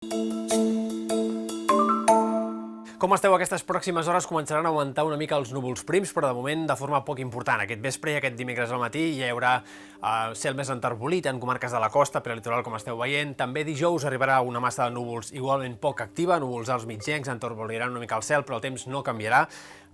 Com esteu? Aquestes pròximes hores començaran a augmentar una mica els núvols prims, però de moment de forma poc important. Aquest vespre i aquest dimecres al matí ja hi haurà cel més enterbolit en comarques de la costa, prelitoral, com esteu veient. També dijous arribarà una massa de núvols igualment poc activa, núvols alts mitjans, enterboliran una mica el cel, però el temps no canviarà.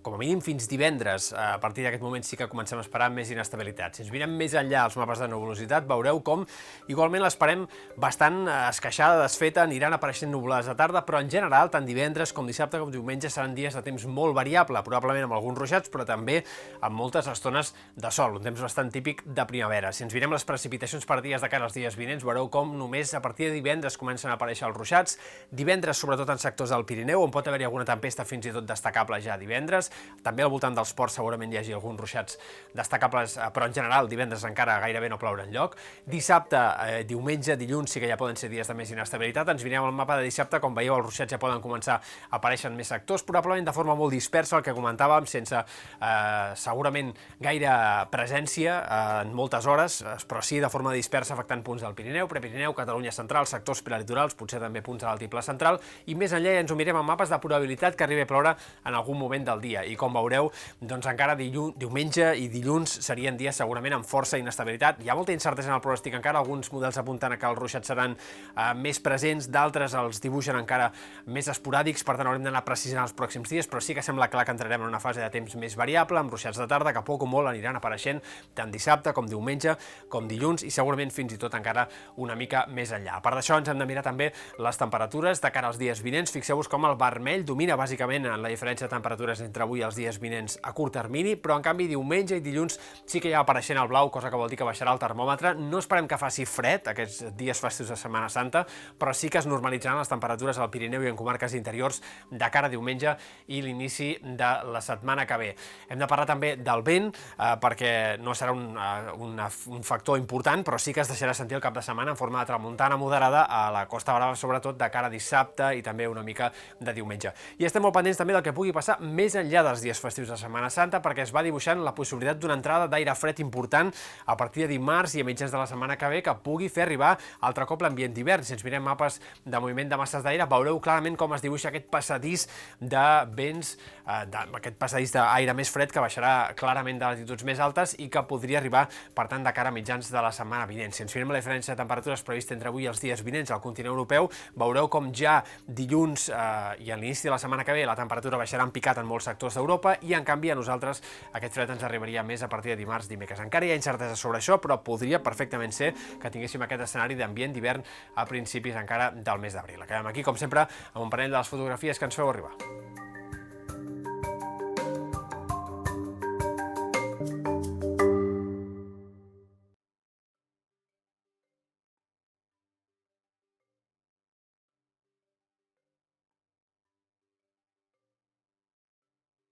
Com a mínim fins divendres. A partir d'aquest moment sí que comencem a esperar més inestabilitat. Si ens mirem més enllà els mapes de nuvolositat, veureu com igualment l'esperem bastant esqueixada, desfeta, aniran apareixent nuvolades de tarda, però en general, tant divendres com dissabte com diumenge seran dies de temps molt variable, probablement amb alguns ruixats, però també amb moltes estones de sol, un temps bastant típic de primavera. Si ens mirem les precipitacions per dies de cara als dies vinents, veureu com només a partir de divendres comencen a aparèixer els ruixats, divendres sobretot en sectors del Pirineu, on pot haver-hi alguna tempesta fins i tot destacable ja divendres. També al voltant dels ports segurament hi hagi alguns ruixats destacables, però en general divendres encara gairebé no plourà enlloc. Dissabte, diumenge, dilluns sí que ja poden ser dies de més inestabilitat. Ens mirem al mapa de dissabte, com veieu els ruixats ja poden començar a aparèixer en més sectors, probablement de forma molt dispersa, el que comentàvem, sense segurament gaire presència en moltes hores, però sí de forma dispersa afectant punts del Pirineu, Prepirineu, Catalunya central, sectors prelitorals, potser també punts de l'altiplà central, i més enllà ja ens ho mirem en mapes de probabilitat que arribi a ploure en algun moment del dia. I com veureu, doncs encara diumenge i dilluns serien dies segurament amb força inestabilitat. Hi ha molta incertesa en el pronòstic encara, alguns models apunten que els ruixats seran més presents, d'altres els dibuixen encara més esporàdics, per tant haurem d'anar precisant els pròxims dies, però sí que sembla clar que entrarem en una fase de temps més variable, amb ruixats de tarda que poc o molt aniran apareixent tant dissabte com diumenge, com dilluns i segurament fins i tot encara una mica més enllà. A part d'això ens hem de mirar també les temperatures de cara als dies vinents. Fixeu-vos com el vermell domina bàsicament en la diferència de temperatures entre avui i els dies vinents a curt termini, però en canvi diumenge i dilluns sí que ja va apareixent el blau, cosa que vol dir que baixarà el termòmetre. No esperem que faci fred aquests dies festius de Setmana Santa, però sí que es normalitzaran les temperatures al Pirineu i en comarques interiors de cara a diumenge i l'inici de la setmana que ve. Hem de parlar també del vent, perquè no serà un factor important, però sí que es deixarà sentir el cap de setmana en forma de tramuntana moderada a la Costa Brava, sobretot de cara a dissabte i també una mica de diumenge. I estem molt pendents també del que pugui passar més enllà dels dies festius de Setmana Santa, perquè es va dibuixant la possibilitat d'una entrada d'aire fred important a partir de dimarts i a mitjans de la setmana que ve, que pugui fer arribar altre cop l'ambient d'hivern. Si ens mirem mapes de moviment de masses d'aire, veureu clarament com es dibuixa aquest passadís de vents, aquest passadís d'aire més fred que baixarà clarament de latituds més altes i que podria arribar, per tant, de cara a mitjans de la setmana vinent. Si ens mirem la diferència de temperatures prevista entre avui i els dies vinents al continent europeu, veureu com ja dilluns i a l'inici de la setmana que ve la temperatura baixarà en picat en molts sectors d'Europa i en canvi a nosaltres aquest fred ens arribaria més a partir de dimarts, dimecres. Encara hi ha incertesa sobre això, però podria perfectament ser que tinguéssim aquest escenari d'ambient d'hivern a principis encara del mes d'abril. Acabem aquí, com sempre, amb un parell de les fotografies que ens feu arribar.